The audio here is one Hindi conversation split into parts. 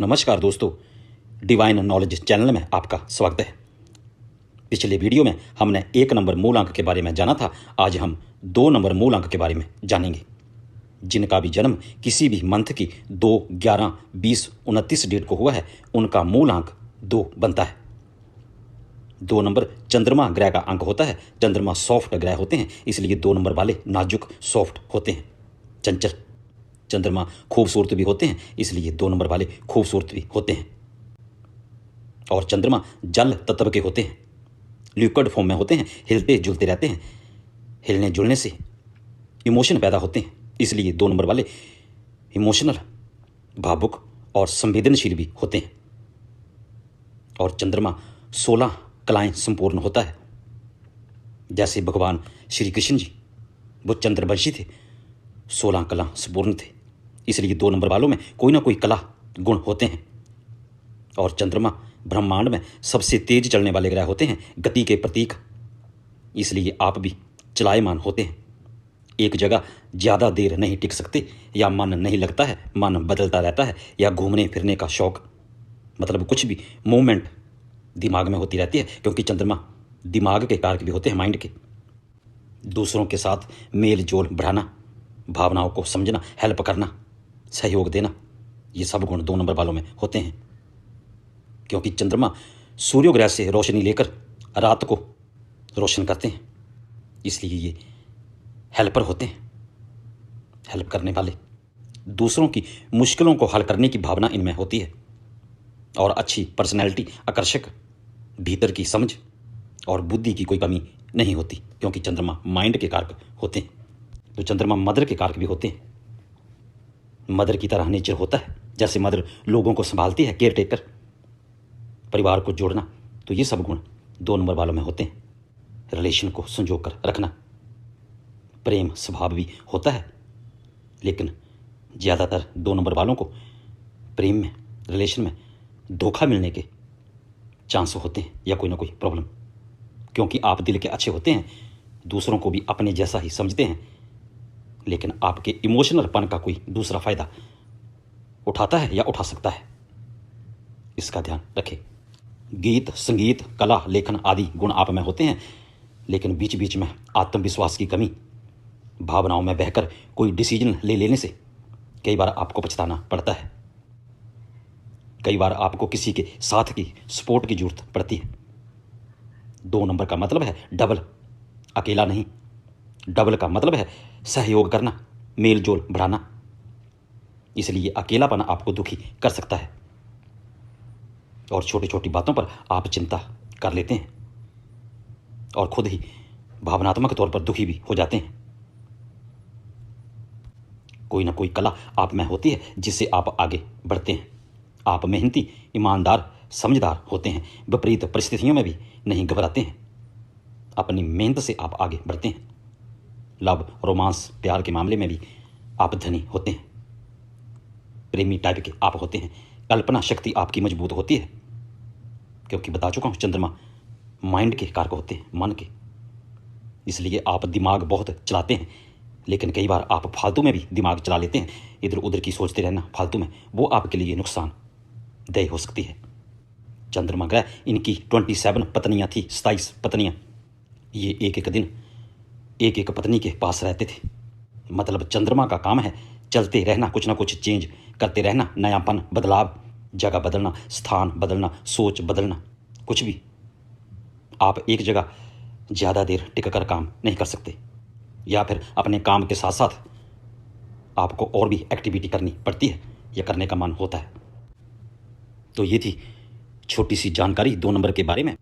नमस्कार दोस्तों, डिवाइन नॉलेज चैनल में आपका स्वागत है। पिछले वीडियो में हमने 1 नंबर मूल अंक के बारे में जाना था। आज हम 2 नंबर मूल अंक के बारे में जानेंगे। जिनका भी जन्म किसी भी मंथ की 2, 11, 20, 29 डेट को हुआ है, उनका मूल अंक 2 बनता है। 2 नंबर चंद्रमा ग्रह का अंक होता है। चंद्रमा सॉफ्ट ग्रह होते हैं, इसलिए 2 नंबर वाले नाजुक सॉफ्ट होते हैं, चंचल। चंद्रमा खूबसूरत भी होते हैं, इसलिए 2 नंबर वाले खूबसूरत भी होते हैं। और चंद्रमा जल तत्व के होते हैं, लिक्विड फॉर्म में होते हैं, हिलते जुलते रहते हैं। हिलने जुलने से इमोशन पैदा होते हैं, इसलिए 2 नंबर वाले इमोशनल, भावुक और संवेदनशील भी होते हैं। और चंद्रमा 16 कलाएं संपूर्ण होता है। जैसे भगवान श्री कृष्ण जी, वो चंद्रवंशी थे, 16 कला संपूर्ण थे, इसलिए 2 नंबर वालों में कोई ना कोई कला गुण होते हैं। और चंद्रमा ब्रह्मांड में सबसे तेज चलने वाले ग्रह होते हैं, गति के प्रतीक, इसलिए आप भी चलायमान होते हैं। एक जगह ज़्यादा देर नहीं टिक सकते, या मन नहीं लगता है, मन बदलता रहता है, या घूमने फिरने का शौक, मतलब कुछ भी मूवमेंट दिमाग में होती रहती है, क्योंकि चंद्रमा दिमाग के कारक भी होते हैं, माइंड के। दूसरों के साथ मेल जोल बढ़ाना, भावनाओं को समझना, हेल्प करना, सहयोग देना, ये सब गुण 2 नंबर वालों में होते हैं। क्योंकि चंद्रमा सूर्य ग्रह से रोशनी लेकर रात को रोशन करते हैं, इसलिए ये हेल्पर होते हैं, हेल्प करने वाले। दूसरों की मुश्किलों को हल करने की भावना इनमें होती है। और अच्छी पर्सनैलिटी, आकर्षक, भीतर की समझ और बुद्धि की कोई कमी नहीं होती, क्योंकि चंद्रमा माइंड के कारक होते हैं। तो चंद्रमा मदर के कारक भी होते हैं। मदर की तरह नेचर होता है, जैसे मदर लोगों को संभालती है, केयर टेकर, परिवार को जोड़ना, तो ये सब गुण 2 नंबर वालों में होते हैं। रिलेशन को संजो कर रखना, प्रेम स्वभाव भी होता है, लेकिन ज़्यादातर 2 नंबर वालों को प्रेम में, रिलेशन में धोखा मिलने के चांस होते हैं, या कोई ना कोई प्रॉब्लम। क्योंकि आप दिल के अच्छे होते हैं, दूसरों को भी अपने जैसा ही समझते हैं, लेकिन आपके इमोशनलपन का कोई दूसरा फ़ायदा उठाता है या उठा सकता है, इसका ध्यान रखें। गीत, संगीत, कला, लेखन आदि गुण आप में होते हैं, लेकिन बीच बीच में आत्मविश्वास की कमी, भावनाओं में बहकर कोई डिसीजन ले लेने से कई बार आपको पछताना पड़ता है। कई बार आपको किसी के साथ की सपोर्ट की जरूरत पड़ती है। 2 नंबर का मतलब है डबल, अकेला नहीं। डबल का मतलब है सहयोग करना, मेल जोल बढ़ाना, इसलिए अकेलापन आपको दुखी कर सकता है। और छोटी छोटी बातों पर आप चिंता कर लेते हैं और खुद ही भावनात्मक तौर पर दुखी भी हो जाते हैं। कोई ना कोई कला आप में होती है, जिससे आप आगे बढ़ते हैं। आप मेहनती, ईमानदार, समझदार होते हैं, विपरीत परिस्थितियों में भी नहीं घबराते हैं। अपनी मेहनत से आप आगे बढ़ते हैं। लव, रोमांस, प्यार के मामले में भी आप धनी होते हैं, प्रेमी टाइप के आप होते हैं। कल्पना शक्ति आपकी मजबूत होती है, क्योंकि बता चुका हूँ चंद्रमा माइंड के कारक होते हैं, मन के, इसलिए आप दिमाग बहुत चलाते हैं। लेकिन कई बार आप फालतू में भी दिमाग चला लेते हैं, इधर उधर की सोचते रहना फालतू में, वो आपके लिए नुकसानदेह हो सकती है। चंद्रमा ग्रह, इनकी 27 पत्नियां थी, 27 पत्नियां। ये एक एक दिन एक एक पत्नी के पास रहते थे। मतलब चंद्रमा का काम है चलते रहना, कुछ ना कुछ चेंज करते रहना, नयापन, बदलाव, जगह बदलना, स्थान बदलना, सोच बदलना, कुछ भी। आप एक जगह ज़्यादा देर टिक कर काम नहीं कर सकते, या फिर अपने काम के साथ साथ आपको और भी एक्टिविटी करनी पड़ती है, या करने का मन होता है। तो ये थी छोटी सी जानकारी 2 नंबर के बारे में।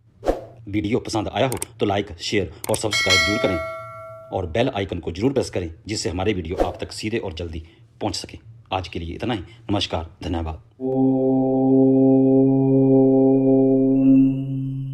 वीडियो पसंद आया हो तो लाइक, शेयर और सब्सक्राइब जरूर करें, और बेल आइकन को जरूर प्रेस करें, जिससे हमारे वीडियो आप तक सीधे और जल्दी पहुंच सके। आज के लिए इतना ही। नमस्कार, धन्यवाद।